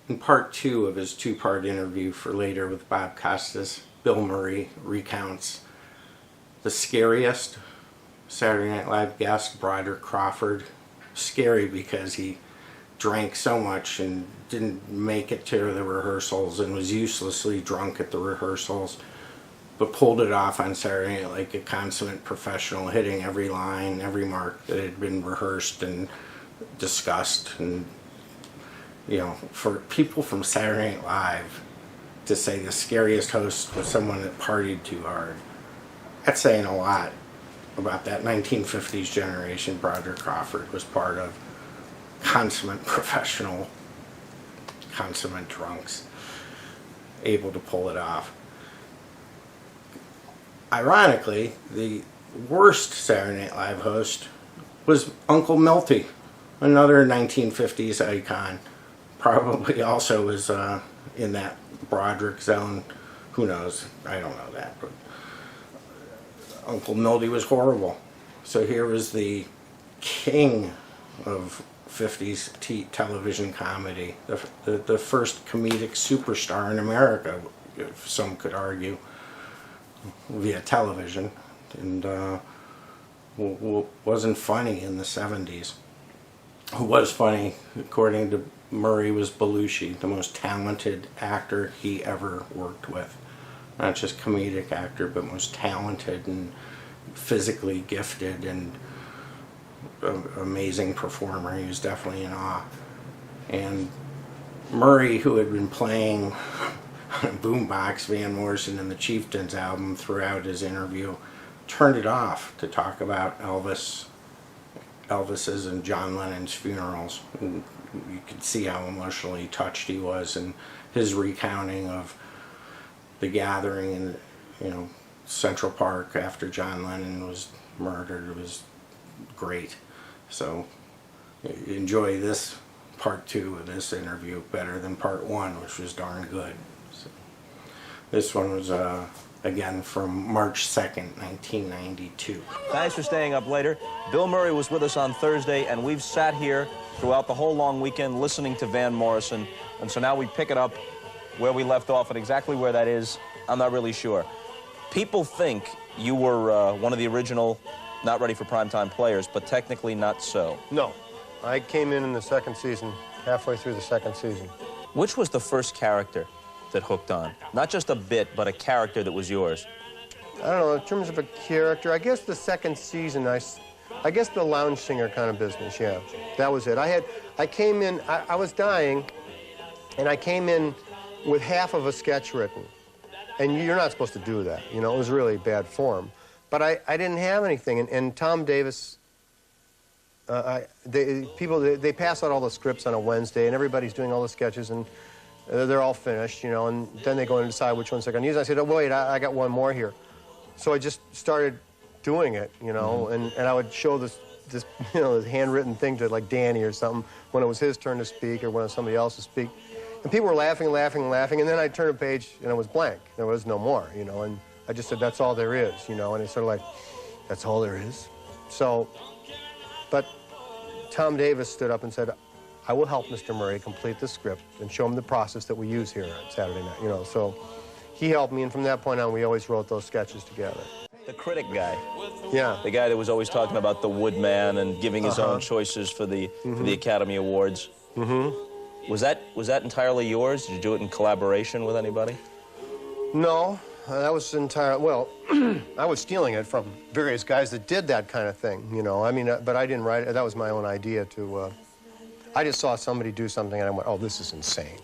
In part 2 of his 2-part interview for Later with Bob Costas, Bill Murray recounts the scariest Saturday Night Live guest, Broderick Crawford. Scary because he drank so much and didn't make it to the rehearsals and was uselessly drunk at the rehearsals, but pulled it off on Saturday Night like a consummate professional, hitting every line, every mark that had been rehearsed and discussed. And you know, for people from Saturday Night Live to say the scariest host was someone that partied too hard, that's saying a lot about that 1950s generation Broderick Crawford was part of. Consummate professional, consummate drunks, able to pull it off. Ironically, the worst Saturday Night Live host was Uncle Milty, another 1950s icon. Probably also was in that Broderick zone. Who knows? I don't know that. But Uncle Milty was horrible. So here was the king of 50s television comedy, the first comedic superstar in America, if some could argue, via television, and wasn't funny in the 70s. Who was funny, according to Murray, was Belushi, the most talented actor he ever worked with. Not just comedic actor, but most talented and physically gifted and amazing performer. He was definitely in awe. And Murray, who had been playing on a boombox Van Morrison and the Chieftains album throughout his interview, turned it off to talk about Elvis's and John Lennon's funerals. And you could see how emotionally touched he was, and his recounting of the gathering in, you know, Central Park after John Lennon was murdered was great. So enjoy this part 2 of this interview better than part 1, which was darn good. So this one was again from March 2nd, 1992. Thanks for staying up later. Bill Murray was with us on Thursday, and we've sat here throughout the whole long weekend listening to Van Morrison, and so now we pick it up where we left off, and exactly where that is, I'm not really sure. People think you were one of the original Not Ready for Primetime players, but technically not so. No. I came in the second season, halfway through the second season. Which was the first character that hooked on? Not just a bit, but a character that was yours. I don't know, in terms of a character, I guess the second season, I guess the lounge singer kind of business, yeah. That was it. I came in, I was dying, and I came in with half of a sketch written. And you're not supposed to do that, you know, it was really bad form. But I didn't have anything, and Tom Davis, they pass out all the scripts on a Wednesday, and everybody's doing all the sketches, and they're all finished, you know, and then they go and decide which ones they're going to use. I said, oh, wait, I got one more here. So I just started doing it, you know, and I would show this, you know, this handwritten thing to, like, Danny or something when it was his turn to speak or when it was somebody else to speak. And people were laughing, laughing, laughing, and then I'd turn a page, and it was blank. There was no more, you know, and I just said, that's all there is, you know, and it's sort of like, that's all there is? So, but Tom Davis stood up and said, I will help Mr. Murray complete the script and show him the process that we use here on Saturday night, you know, so he helped me, and from that point on, we always wrote those sketches together. The critic guy. Yeah. The guy that was always talking about the Woodman and giving his own choices for the Academy Awards. Was that entirely yours? Did you do it in collaboration with anybody? No. That was entirely, well, I was stealing it from various guys that did that kind of thing, you know. I mean, but I didn't write it. That was my own idea to, I just saw somebody do something and I went, oh, this is insane.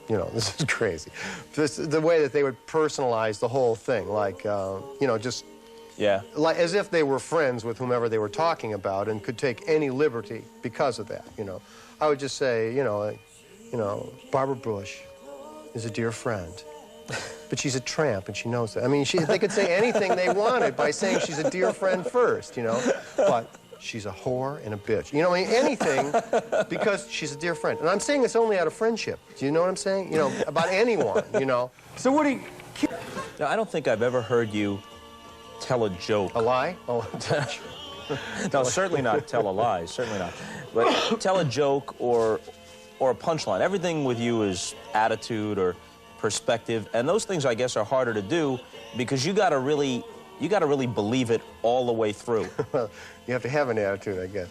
You know, this is crazy. The way that they would personalize the whole thing, like, you know, just, yeah, like as if they were friends with whomever they were talking about and could take any liberty because of that, you know. I would just say, you know, Barbara Bush is a dear friend. But she's a tramp, and she knows that. I mean, they could say anything they wanted by saying she's a dear friend first, you know. But she's a whore and a bitch. You know, I mean, anything because she's a dear friend. And I'm saying this only out of friendship. Do you know what I'm saying? You know, about anyone, you know. So what do you... Now, I don't think I've ever heard you tell a joke. A lie? Oh, no, certainly not tell a lie, certainly not. But tell a joke or or a punchline. Everything with you is attitude or perspective, and those things, I guess, are harder to do because you got to really believe it all the way through. Well, you have to have an attitude, I guess.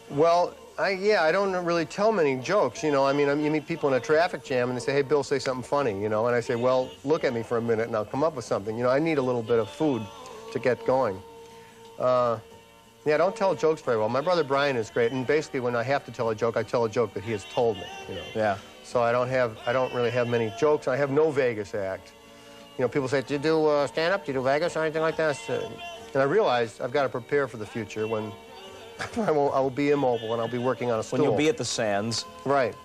Well, I don't really tell many jokes, you know. I mean, you meet people in a traffic jam and they say, hey, Bill, say something funny, you know. And I say, well, look at me for a minute and I'll come up with something. You know, I need a little bit of food to get going. Yeah, I don't tell jokes very well. My brother Brian is great, and basically when I have to tell a joke, I tell a joke that he has told me, you know. Yeah. So I don't really have many jokes. I have no Vegas act. You know, people say, do you do stand-up? Do you do Vegas or anything like that? And I realize I've got to prepare for the future when I will be immobile and I'll be working on a stool. When you'll be at the Sands. Right.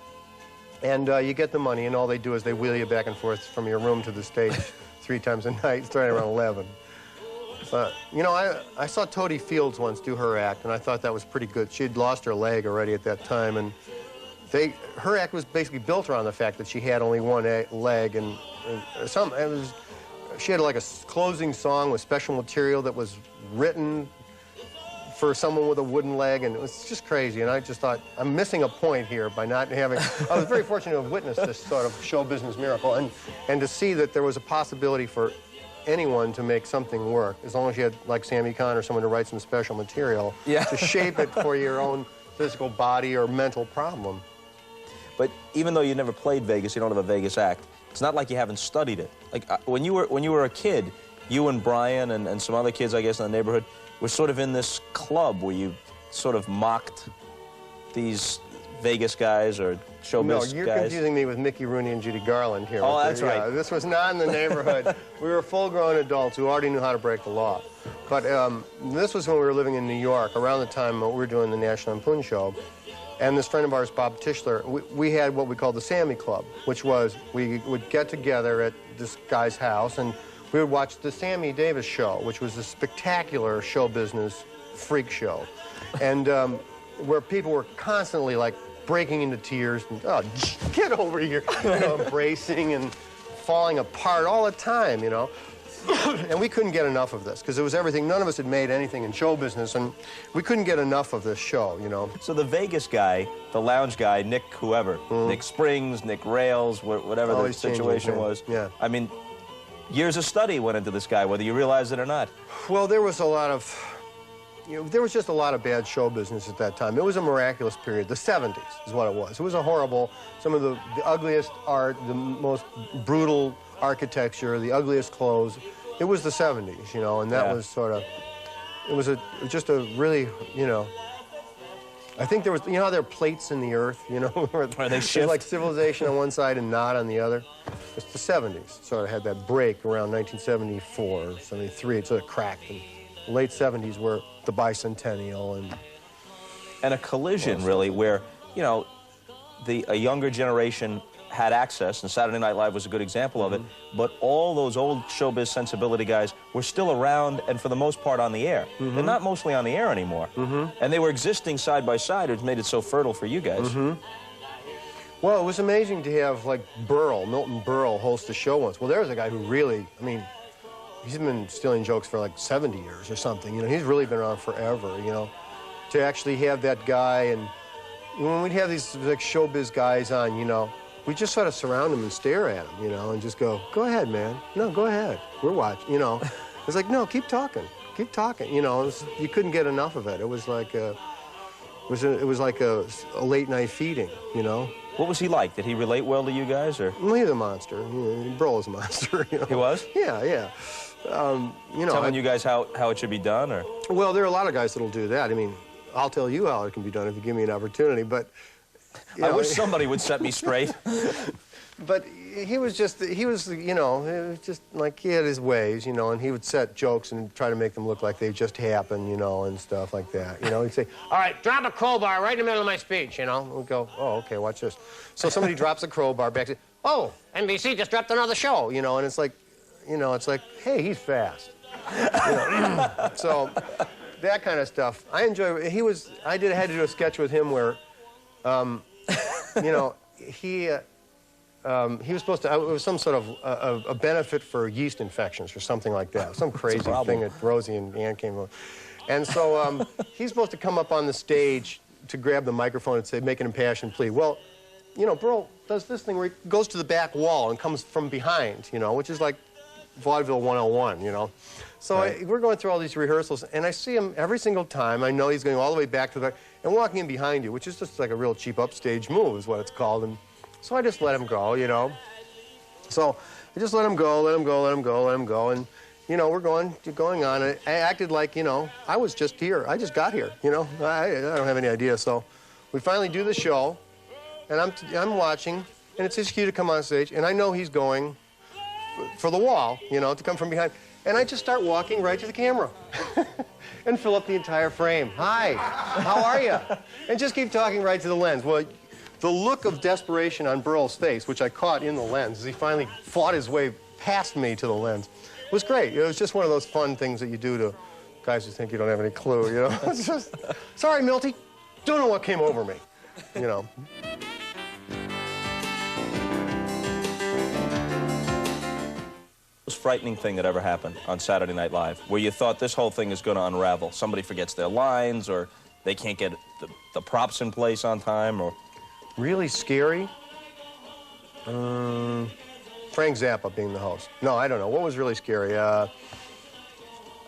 And you get the money, and all they do is they wheel you back and forth from your room to the stage 3 times a night, starting around 11. But, you know, I saw Toadie Fields once do her act, and I thought that was pretty good. She'd lost her leg already at that time, and her act was basically built around the fact that she had only one leg, and she had like a closing song with special material that was written for someone with a wooden leg, and it was just crazy. And I just thought, I'm missing a point here by not having... I was very fortunate to have witnessed this sort of show business miracle, and to see that there was a possibility for anyone to make something work, as long as you had, like Sammy Kahn or someone to write some special material to shape it for your own physical body or mental problem. But even though you never played Vegas, you don't have a Vegas act, it's not like you haven't studied it. Like, when you were a kid, you and Brian and some other kids, I guess, in the neighborhood, were sort of in this club where you sort of mocked these Vegas guys or showbiz guys. No, you're confusing me with Mickey Rooney and Judy Garland here. Oh, that's right. This was not in the neighborhood. We were full-grown adults who already knew how to break the law. But this was when we were living in New York, around the time we were doing the National Lampoon Show. And this friend of ours, Bob Tischler, we had what we called the Sammy Club, which was we would get together at this guy's house and we would watch the Sammy Davis Show, which was a spectacular show business freak show. And where people were constantly like breaking into tears and, oh, get over here, you know, embracing and falling apart all the time, you know. And we couldn't get enough of this because it was everything. None of us had made anything in show business, and we couldn't get enough of this show, you know. So the Vegas guy, the lounge guy, Nick whoever, Nick Springs, Nick Rails, whatever the situation was. Yeah. I mean, years of study went into this guy, whether you realize it or not. Well, there was a lot of, you know, there was just a lot of bad show business at that time. It was a miraculous period. The 70s is what it was. It was a horrible, some of the ugliest art, the most brutal architecture, the ugliest clothes. It was the 70s, you know, and that was sort of, it was just a really, you know, I think there was, you know how there are plates in the earth, you know, where they shift? there's like civilization on one side and not on the other. It's the 70s, sort of had that break around 1974 or 73, it sort of cracked. And the late 70s were the bicentennial and a collision, really, where, you know, a younger generation had access, and Saturday Night Live was a good example of it, but all those old showbiz sensibility guys were still around and for the most part on the air. They're not mostly on the air anymore. And they were existing side by side, which made it so fertile for you guys. Well, it was amazing to have, like, Milton Berle, host the show once. Well, there's a guy who really, I mean, he's been stealing jokes for like 70 years or something. You know, he's really been around forever, you know. To actually have that guy, and when we'd have these, like, showbiz guys on, you know, we just sort of surround him and stare at him, you know, and just go ahead, man. No, go ahead. We're watching, you know. It's like, no, keep talking, you know. You couldn't get enough of it. It was like a late night feeding, you know. What was he like? Did he relate well to you guys, or? Well, he was a monster. Berle was a monster, you know. He was? Yeah, yeah. You know, telling you guys how it should be done, or? Well, there are a lot of guys that'll do that. I mean, I'll tell you how it can be done if you give me an opportunity, but... I wish somebody would set me straight. But he was, you know, it was just like he had his ways, you know, and he would set jokes and try to make them look like they just happened, you know, and stuff like that. You know, he'd say, all right, drop a crowbar right in the middle of my speech, you know. And we'd go, oh, okay, watch this. So somebody drops a crowbar back, and says, oh, NBC just dropped another show, you know, and it's like, hey, he's fast. You know? So that kind of stuff. I enjoy, I had to do a sketch with him where, you know, he was supposed to, it was some sort of a benefit for yeast infections or something like that. Some crazy thing that Rosie and Ann came up. And so he's supposed to come up on the stage to grab the microphone and say, make an impassioned plea. Well, you know, Berle does this thing where he goes to the back wall and comes from behind, you know, which is like vaudeville 101, you know. So we're going through all these rehearsals, and I see him every single time. I know he's going all the way back to the back and walking in behind you, which is just like a real cheap upstage move is what it's called. And so I just let him go, you know. So I just let him go, let him go, let him go, let him go. And, you know, we're going on. And I acted like, you know, I was just here. I just got here, you know. I don't have any idea. So we finally do the show, and I'm watching, and it's his cue to come on stage, and I know he's going for the wall, you know, to come from behind. And I just start walking right to the camera and fill up the entire frame. Hi, how are you? And just keep talking right to the lens. Well, the look of desperation on Berle's face, which I caught in the lens, as he finally fought his way past me to the lens, was great. It was just one of those fun things that you do to guys who think you don't have any clue, you know? It's just, sorry, Milty, don't know what came over me, you know? Most frightening thing that ever happened on Saturday Night Live, where you thought this whole thing is going to unravel? Somebody forgets their lines, or they can't get the props in place on time, or... Really scary? Frank Zappa being the host. No, I don't know. What was really scary?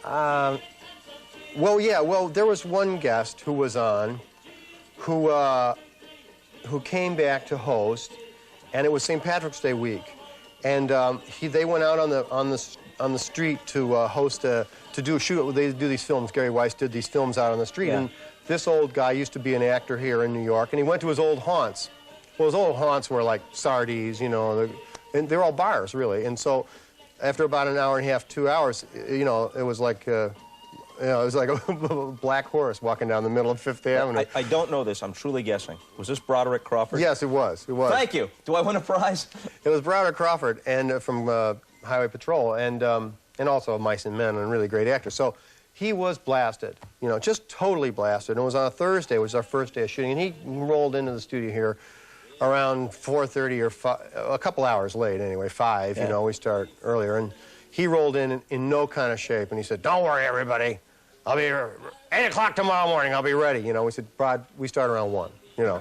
Well, yeah, well, there was one guest who was on who came back to host, and it was St. Patrick's Day week. And they went out on the street to host to do a shoot. They do these films. Gary Weiss did these films out on the street. Yeah. And this old guy used to be an actor here in New York, and he went to his old haunts. Well, his old haunts were like Sardi's, you know, and they're all bars, really. And so after about an hour and a half, 2 hours, you know, it was like, you know, it was like a black horse walking down the middle of Fifth Avenue. I don't know this. I'm truly guessing. Was this Broderick Crawford? Yes, it was. It was. Thank you. Do I win a prize? It was Broderick Crawford, and from Highway Patrol, and also Mice and Men, and a really great actor. So he was blasted, you know, just totally blasted. And it was on a Thursday, which was our first day of shooting, and he rolled into the studio here around 4:30 or 5, a couple hours late anyway, 5, yeah. You know, we start earlier. And he rolled in no kind of shape, and he said, "Don't worry, everybody. I'll be here 8 o'clock tomorrow morning. I'll be ready." You know, we said, "Brod, we start around 1." You know,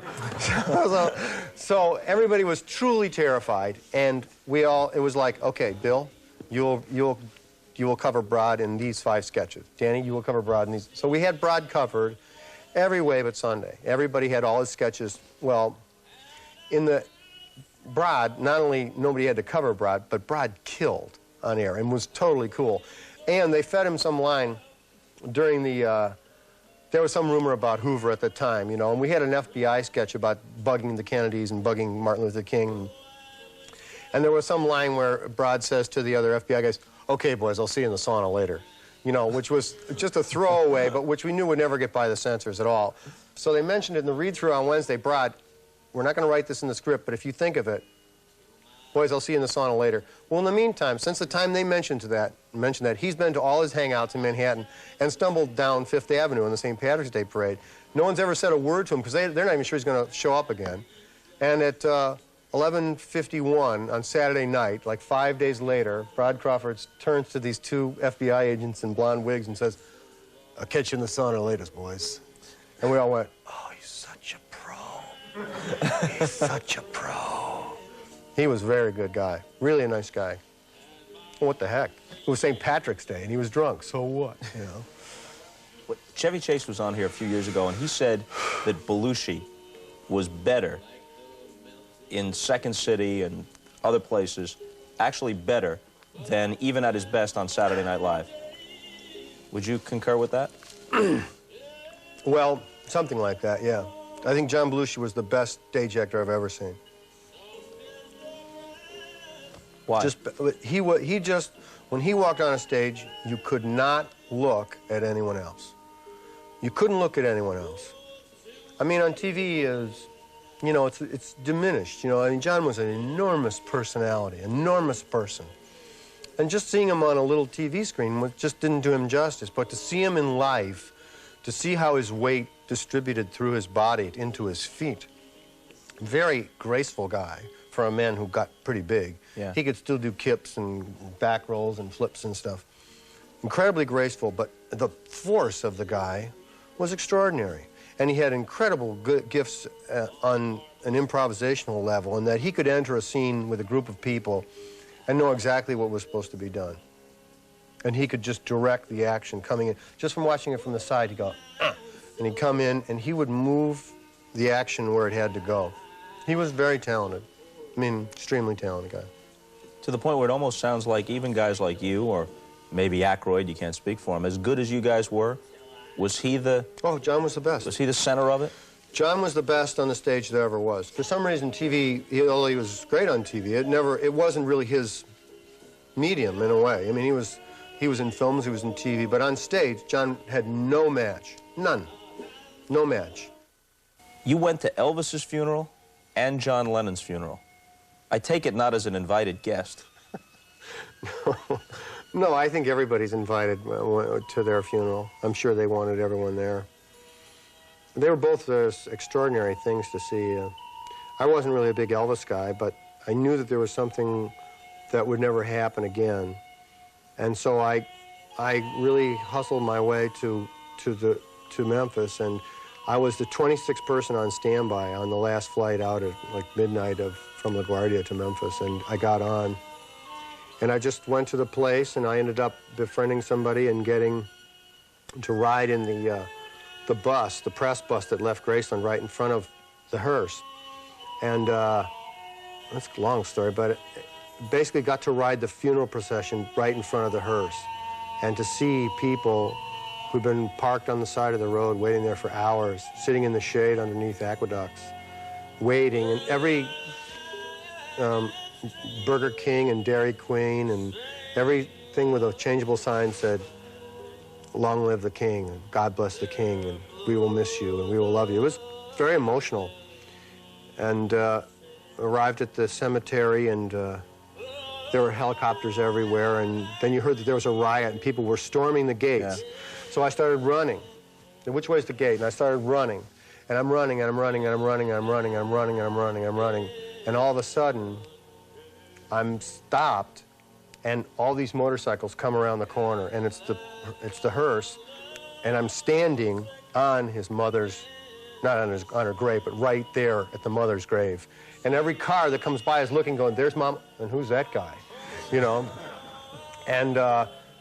so everybody was truly terrified, and it was like, okay, Bill, you will cover Brod in these 5 sketches. Danny, you will cover Brod in these. So we had Brod covered every way but Sunday. Everybody had all his sketches. Well, in the Brod, not only nobody had to cover Brod, but Brod killed on air and was totally cool. And they fed him some line during the, there was some rumor about Hoover at the time, you know, and we had an FBI sketch about bugging the Kennedys and bugging Martin Luther King. And there was some line where Brod says to the other FBI guys, "Okay, boys, I'll see you in the sauna later." You know, which was just a throwaway, but which we knew would never get by the censors at all. So they mentioned it in the read-through on Wednesday, "Brod, we're not going to write this in the script, but if you think of it, boys, I'll see you in the sauna later." Well, in the meantime, since the time they mentioned that, he's been to all his hangouts in Manhattan and stumbled down Fifth Avenue in the St. Patrick's Day parade. No one's ever said a word to him because they're not even sure he's going to show up again. And at 11:51 on Saturday night, like 5 days later, Brod Crawford turns to these 2 FBI agents in blonde wigs and says, "I'll catch you in the sauna later, boys." And we all went, "Oh, he's such a pro. He's such a pro." He was a very good guy, really a nice guy. Well, what the heck? It was St. Patrick's Day, and he was drunk, so what, you know? Chevy Chase was on here a few years ago, and he said that Belushi was better in Second City and other places, actually better than even at his best on Saturday Night Live. Would you concur with that? Well, something like that, yeah. I think John Belushi was the best stage actor I've ever seen. Why? When he walked on a stage, you could not look at anyone else. You couldn't look at anyone else. I mean, on TV, you know, it's diminished, you know. I mean, John was an enormous personality, enormous person. And just seeing him on a little TV screen just didn't do him justice. But to see him in life, to see how his weight distributed through his body into his feet, very graceful guy for a man who got pretty big. Yeah. He could still do kips and back rolls and flips and stuff. Incredibly graceful, but the force of the guy was extraordinary. And he had incredible good gifts on an improvisational level, in that he could enter a scene with a group of people and know exactly what was supposed to be done. And he could just direct the action coming in. Just from watching it from the side, he'd go, ah, and he'd come in, and he would move the action where it had to go. He was very talented. I mean, extremely talented guy. To the point where it almost sounds like even guys like you, or maybe Aykroyd, you can't speak for him, as good as you guys were, was he the... Oh, John was the best. Was he the center of it? John was the best on the stage there ever was. For some reason, TV, although he was great on TV, it wasn't really his medium in a way. I mean, he was in films, he was in TV, but on stage, John had no match. None. No match. You went to Elvis's funeral and John Lennon's funeral. I take it not as an invited guest. No, I think everybody's invited to their funeral. I'm sure they wanted everyone there. They were both extraordinary things to see. I wasn't really a big Elvis guy, but I knew that there was something that would never happen again. And so I really hustled my way to Memphis, and I was the 26th person on standby on the last flight out at like midnight from LaGuardia to Memphis, and I got on. And I just went to the place, and I ended up befriending somebody and getting to ride in the bus, the press bus that left Graceland right in front of the hearse. And that's a long story, but it basically got to ride the funeral procession right in front of the hearse, and to see people who'd been parked on the side of the road waiting there for hours, sitting in the shade underneath aqueducts, waiting, and every Burger King and Dairy Queen and everything with a changeable sign said, "Long live the King," and "God bless the King," and "We will miss you," and "We will love you." It was very emotional. And arrived at the cemetery, and there were helicopters everywhere, and then you heard that there was a riot and people were storming the gates. Yeah. So I started running. And which way's the gate? And I started running. And I'm running, and I'm running, and I'm running, and I'm running, and I'm running, and I'm running, and I'm running. And all of a sudden, I'm stopped, and all these motorcycles come around the corner, and it's the hearse, and I'm standing on his mother's, not on her grave, but right there at the mother's grave. And every car that comes by is looking, going, "There's Mom," and "Who's that guy?" You know? And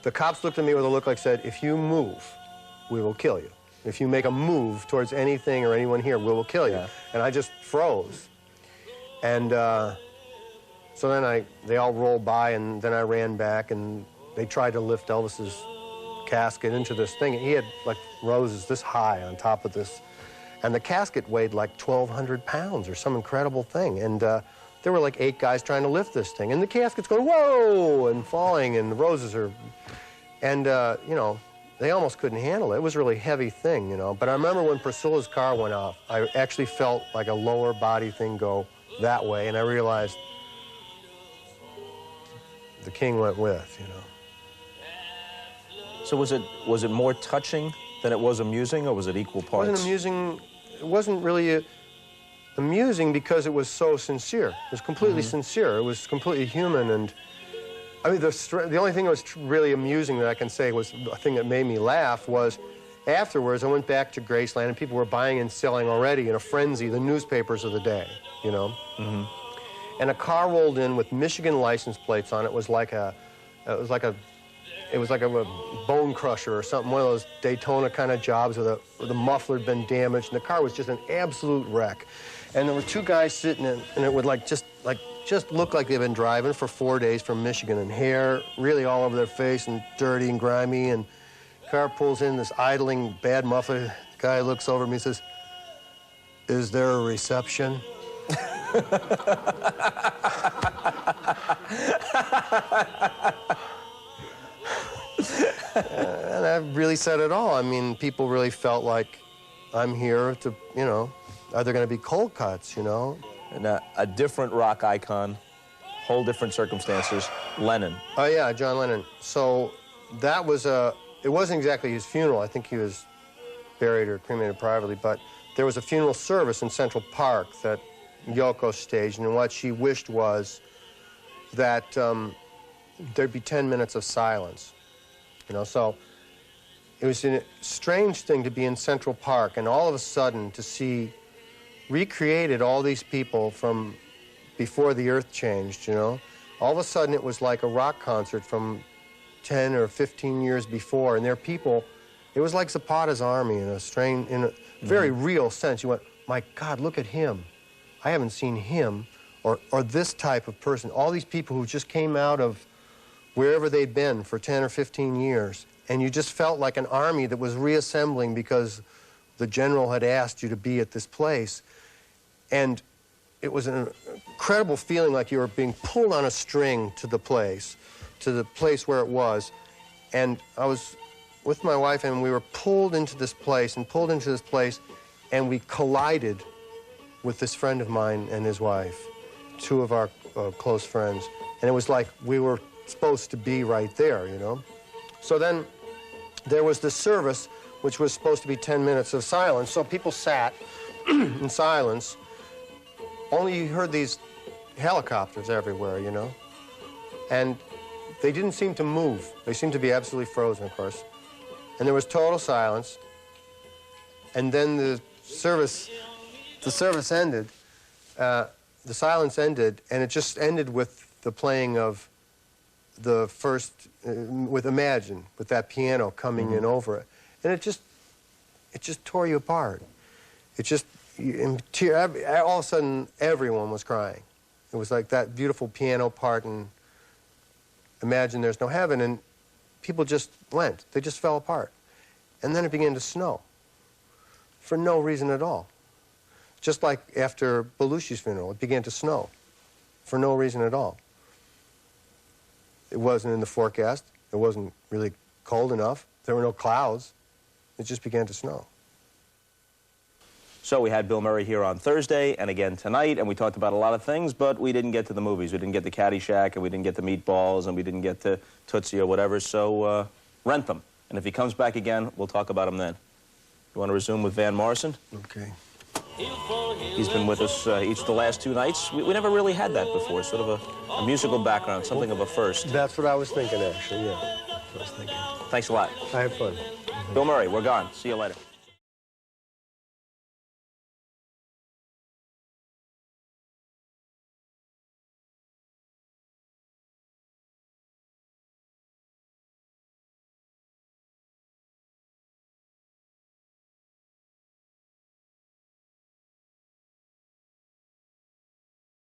the cops looked at me with a look like said, "If you move, we will kill you. If you make a move towards anything or anyone here, we will kill you." Yeah. And I just froze. And so then they all rolled by, and then I ran back, and they tried to lift Elvis's casket into this thing. He had like roses this high on top of this, and the casket weighed like 1,200 pounds or some incredible thing. And there were like 8 guys trying to lift this thing, and the casket's going, whoa, and falling, and the roses are, and you know, they almost couldn't handle it. It was a really heavy thing, you know. But I remember when Priscilla's car went off, I actually felt like a lower body thing go that way, and I realized the King went with, you know. So was it more touching than it was amusing, or was it equal parts? It wasn't amusing. It wasn't really amusing because it was so sincere. It was completely sincere. It was completely human, and I mean, the only thing that was really amusing that I can say was a thing that made me laugh was afterwards I went back to Graceland, and people were buying and selling already in a frenzy the newspapers of the day, you know. And a car rolled in with Michigan license plates on it. It was like a bone crusher or something, one of those Daytona kind of jobs where the muffler had been damaged, and the car was just an absolute wreck. And there were 2 guys sitting in, and it would just look like they'd been driving for 4 days from Michigan, and hair really all over their face and dirty and grimy, and the car pulls in, this idling bad muffler. The guy looks over at me and says, "Is there a reception?" And that really said it all. I mean, people really felt like I'm here to, you know, are there going to be cold cuts, you know? And a different rock icon, whole different circumstances, Lennon. Oh, yeah, John Lennon. So that was it wasn't exactly his funeral. I think he was buried or cremated privately, but there was a funeral service in Central Park that Yoko staged, and what she wished was that there'd be 10 minutes of silence. You know, so it was a strange thing to be in Central Park and all of a sudden to see recreated all these people from before the earth changed, you know. All of a sudden it was like a rock concert from 10 or 15 years before, and there are people, it was like Zapata's army in a very real sense. You went, my God, look at him. I haven't seen him or this type of person. All these people who just came out of wherever they'd been for 10 or 15 years, and you just felt like an army that was reassembling because the general had asked you to be at this place. And it was an incredible feeling like you were being pulled on a string to the place where it was. And I was with my wife, and we were pulled into this place, and we collided with this friend of mine and his wife, two of our close friends. And it was like we were supposed to be right there, you know? So then there was this service, which was supposed to be 10 minutes of silence, so people sat in silence. Only you heard these helicopters everywhere, you know? And they didn't seem to move. They seemed to be absolutely frozen, of course. And there was total silence. And then the service ended, the silence ended, and it just ended with the playing of the first, with Imagine, with that piano coming in over it. And it just tore you apart. It just, all of a sudden, everyone was crying. It was like that beautiful piano part and Imagine There's No Heaven, and people just went. They just fell apart. And then it began to snow for no reason at all. Just like after Belushi's funeral, it began to snow for no reason at all. It wasn't in the forecast. It wasn't really cold enough. There were no clouds. It just began to snow. So we had Bill Murray here on Thursday and again tonight, and we talked about a lot of things, but we didn't get to the movies. We didn't get to Caddyshack, and we didn't get to Meatballs, and we didn't get to Tootsie or whatever, so rent them. And if he comes back again, we'll talk about him then. You want to resume with Van Morrison? Okay. He's been with us each of the last two nights. We never really had that before, sort of a musical background, something of a first. That's what I was thinking, actually, yeah. That's what I was thinking. Thanks a lot. I had fun. Bill Murray, we're gone. See you later.